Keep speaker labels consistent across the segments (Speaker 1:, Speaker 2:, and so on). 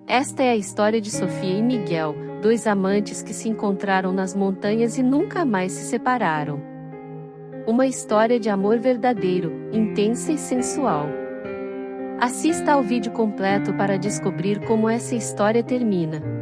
Speaker 1: Esta é a história de Sofia e Miguel, dois amantes que se encontraram nas montanhas e nunca mais se separaram. Uma história de amor verdadeiro, intensa e sensual. Assista ao vídeo completo para descobrir como essa história termina.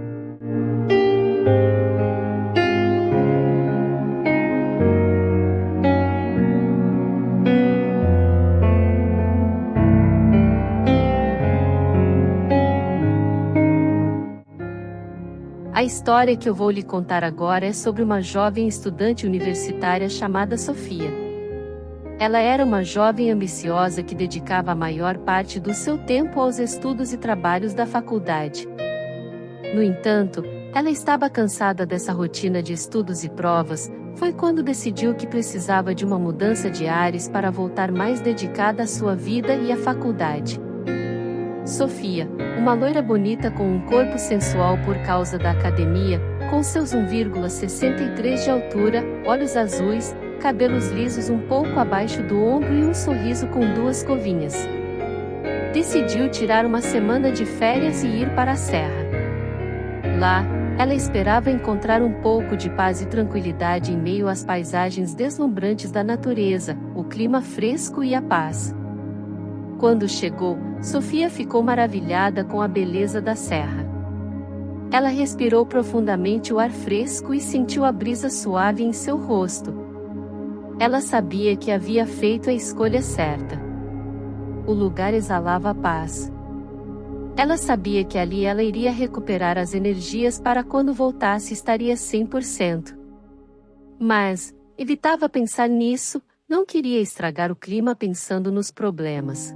Speaker 1: A história que eu vou lhe contar agora é sobre uma jovem estudante universitária chamada Sofia. Ela era uma jovem ambiciosa que dedicava a maior parte do seu tempo aos estudos e trabalhos da faculdade. No entanto, ela estava cansada dessa rotina de estudos e provas. Foi quando decidiu que precisava de uma mudança de ares para voltar mais dedicada à sua vida e à faculdade. Sofia, uma loira bonita com um corpo sensual por causa da academia, com seus 1,63 de altura, olhos azuis, cabelos lisos um pouco abaixo do ombro e um sorriso com duas covinhas. Decidiu tirar uma semana de férias e ir para a serra. Lá, ela esperava encontrar um pouco de paz e tranquilidade em meio às paisagens deslumbrantes da natureza, o clima fresco e a paz. Quando chegou, Sofia ficou maravilhada com a beleza da serra. Ela respirou profundamente o ar fresco e sentiu a brisa suave em seu rosto. Ela sabia que havia feito a escolha certa. O lugar exalava paz. Ela sabia que ali ela iria recuperar as energias para quando voltasse estaria 100%. Mas, evitava pensar nisso, não queria estragar o clima pensando nos problemas.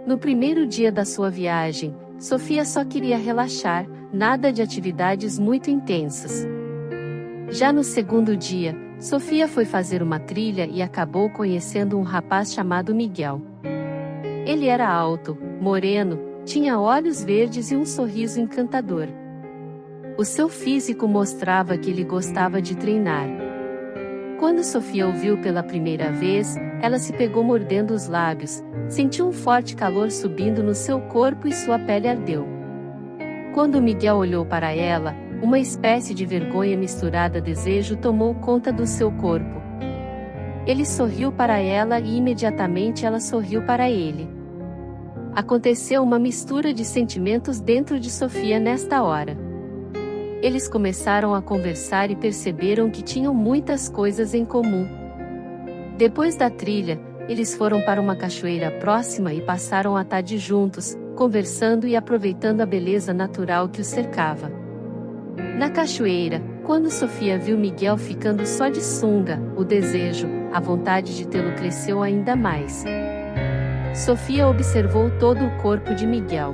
Speaker 1: No primeiro dia da sua viagem, Sofia só queria relaxar, nada de atividades muito intensas. Já no segundo dia, Sofia foi fazer uma trilha e acabou conhecendo um rapaz chamado Miguel. Ele era alto, moreno, tinha olhos verdes e um sorriso encantador. O seu físico mostrava que ele gostava de treinar. Quando Sofia o viu pela primeira vez, ela se pegou mordendo os lábios, sentiu um forte calor subindo no seu corpo e sua pele ardeu. Quando Miguel olhou para ela, uma espécie de vergonha misturada a desejo tomou conta do seu corpo. Ele sorriu para ela e imediatamente ela sorriu para ele. Aconteceu uma mistura de sentimentos dentro de Sofia nesta hora. Eles começaram a conversar e perceberam que tinham muitas coisas em comum. Depois da trilha, eles foram para uma cachoeira próxima e passaram a tarde juntos, conversando e aproveitando a beleza natural que os cercava. Na cachoeira, quando Sofia viu Miguel ficando só de sunga, o desejo, a vontade de tê-lo cresceu ainda mais. Sofia observou todo o corpo de Miguel.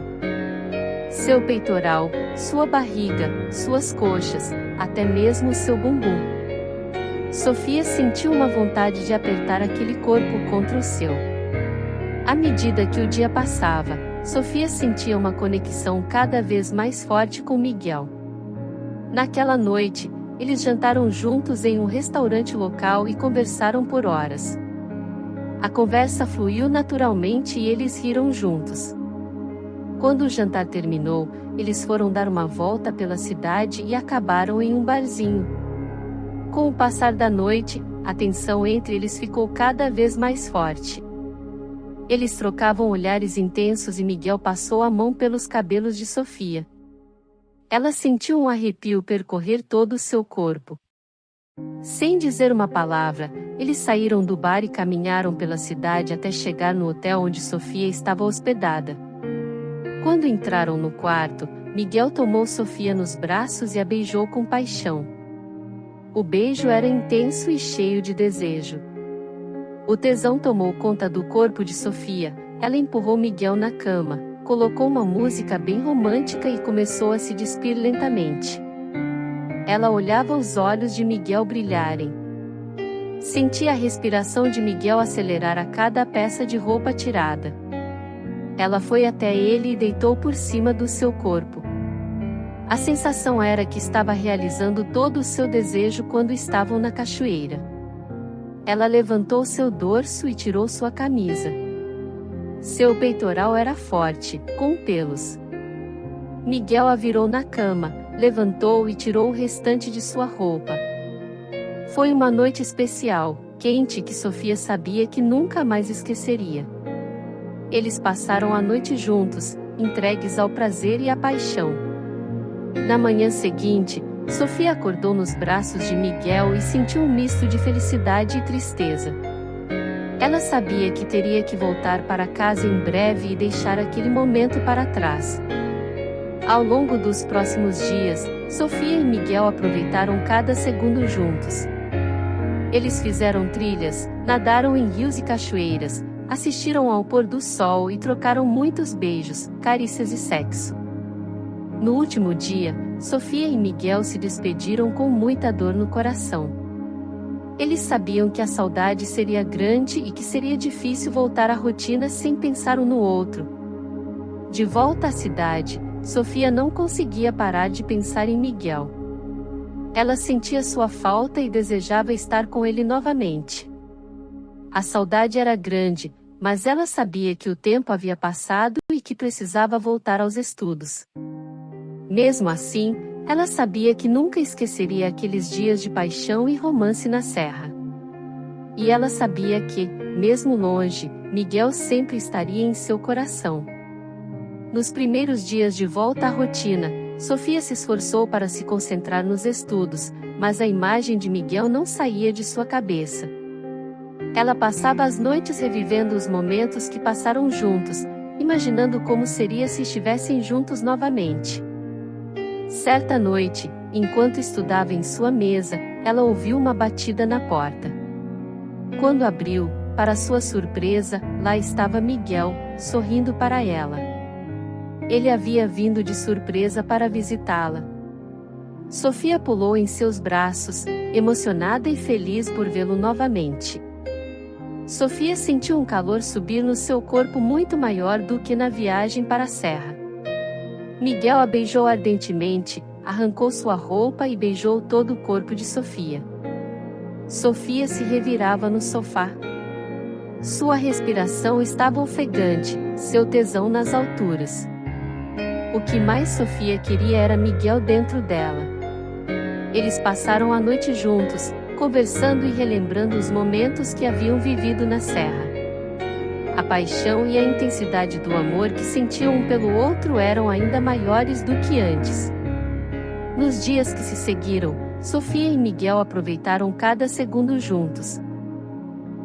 Speaker 1: Seu peitoral, sua barriga, suas coxas, até mesmo seu bumbum. Sofia sentiu uma vontade de apertar aquele corpo contra o seu. À medida que o dia passava, Sofia sentia uma conexão cada vez mais forte com Miguel. Naquela noite, eles jantaram juntos em um restaurante local e conversaram por horas. A conversa fluiu naturalmente e eles riram juntos. Quando o jantar terminou, eles foram dar uma volta pela cidade e acabaram em um barzinho. Com o passar da noite, a tensão entre eles ficou cada vez mais forte. Eles trocavam olhares intensos e Miguel passou a mão pelos cabelos de Sofia. Ela sentiu um arrepio percorrer todo o seu corpo. Sem dizer uma palavra, eles saíram do bar e caminharam pela cidade até chegar no hotel onde Sofia estava hospedada. Quando entraram no quarto, Miguel tomou Sofia nos braços e a beijou com paixão. O beijo era intenso e cheio de desejo. O tesão tomou conta do corpo de Sofia, ela empurrou Miguel na cama, colocou uma música bem romântica e começou a se despir lentamente. Ela olhava os olhos de Miguel brilharem. Sentia a respiração de Miguel acelerar a cada peça de roupa tirada. Ela foi até ele e deitou por cima do seu corpo. A sensação era que estava realizando todo o seu desejo quando estavam na cachoeira. Ela levantou seu dorso e tirou sua camisa. Seu peitoral era forte, com pelos. Miguel a virou na cama, levantou e tirou o restante de sua roupa. Foi uma noite especial, quente, que Sofia sabia que nunca mais esqueceria. Eles passaram a noite juntos, entregues ao prazer e à paixão. Na manhã seguinte, Sofia acordou nos braços de Miguel e sentiu um misto de felicidade e tristeza. Ela sabia que teria que voltar para casa em breve e deixar aquele momento para trás. Ao longo dos próximos dias, Sofia e Miguel aproveitaram cada segundo juntos. Eles fizeram trilhas, nadaram em rios e cachoeiras, assistiram ao pôr do sol e trocaram muitos beijos, carícias e sexo. No último dia, Sofia e Miguel se despediram com muita dor no coração. Eles sabiam que a saudade seria grande e que seria difícil voltar à rotina sem pensar um no outro. De volta à cidade, Sofia não conseguia parar de pensar em Miguel. Ela sentia sua falta e desejava estar com ele novamente. A saudade era grande, mas ela sabia que o tempo havia passado e que precisava voltar aos estudos. Mesmo assim, ela sabia que nunca esqueceria aqueles dias de paixão e romance na serra. E ela sabia que, mesmo longe, Miguel sempre estaria em seu coração. Nos primeiros dias de volta à rotina, Sofia se esforçou para se concentrar nos estudos, mas a imagem de Miguel não saía de sua cabeça. Ela passava as noites revivendo os momentos que passaram juntos, imaginando como seria se estivessem juntos novamente. Certa noite, enquanto estudava em sua mesa, ela ouviu uma batida na porta. Quando abriu, para sua surpresa, lá estava Miguel, sorrindo para ela. Ele havia vindo de surpresa para visitá-la. Sofia pulou em seus braços, emocionada e feliz por vê-lo novamente. Sofia sentiu um calor subir no seu corpo muito maior do que na viagem para a serra. Miguel a beijou ardentemente, arrancou sua roupa e beijou todo o corpo de Sofia. Sofia se revirava no sofá. Sua respiração estava ofegante, seu tesão nas alturas. O que mais Sofia queria era Miguel dentro dela. Eles passaram a noite juntos, conversando e relembrando os momentos que haviam vivido na serra. A paixão e a intensidade do amor que sentiam um pelo outro eram ainda maiores do que antes. Nos dias que se seguiram, Sofia e Miguel aproveitaram cada segundo juntos.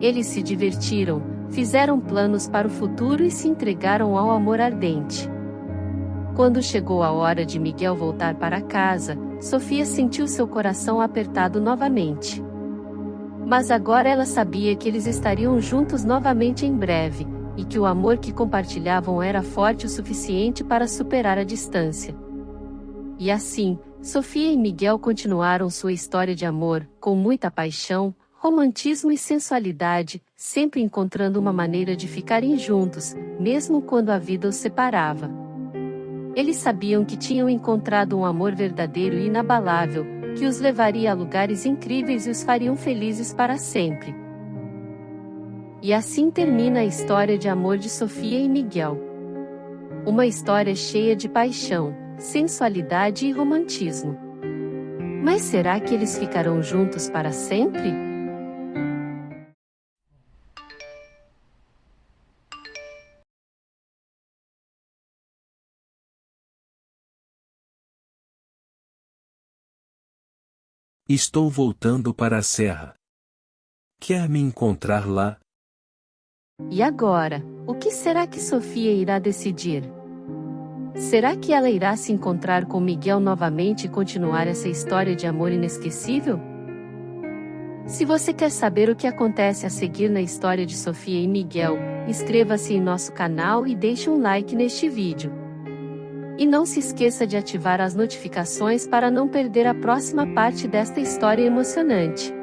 Speaker 1: Eles se divertiram, fizeram planos para o futuro e se entregaram ao amor ardente. Quando chegou a hora de Miguel voltar para casa, Sofia sentiu seu coração apertado novamente. Mas agora ela sabia que eles estariam juntos novamente em breve, e que o amor que compartilhavam era forte o suficiente para superar a distância. E assim, Sofia e Miguel continuaram sua história de amor, com muita paixão, romantismo e sensualidade, sempre encontrando uma maneira de ficarem juntos, mesmo quando a vida os separava. Eles sabiam que tinham encontrado um amor verdadeiro e inabalável, que os levaria a lugares incríveis e os fariam felizes para sempre. E assim termina a história de amor de Sofia e Miguel. Uma história cheia de paixão, sensualidade e romantismo. Mas será que eles ficarão juntos para sempre?
Speaker 2: Estou voltando para a serra. Quer me encontrar lá?
Speaker 1: E agora, o que será que Sofia irá decidir? Será que ela irá se encontrar com Miguel novamente e continuar essa história de amor inesquecível? Se você quer saber o que acontece a seguir na história de Sofia e Miguel, inscreva-se em nosso canal e deixe um like neste vídeo. E não se esqueça de ativar as notificações para não perder a próxima parte desta história emocionante.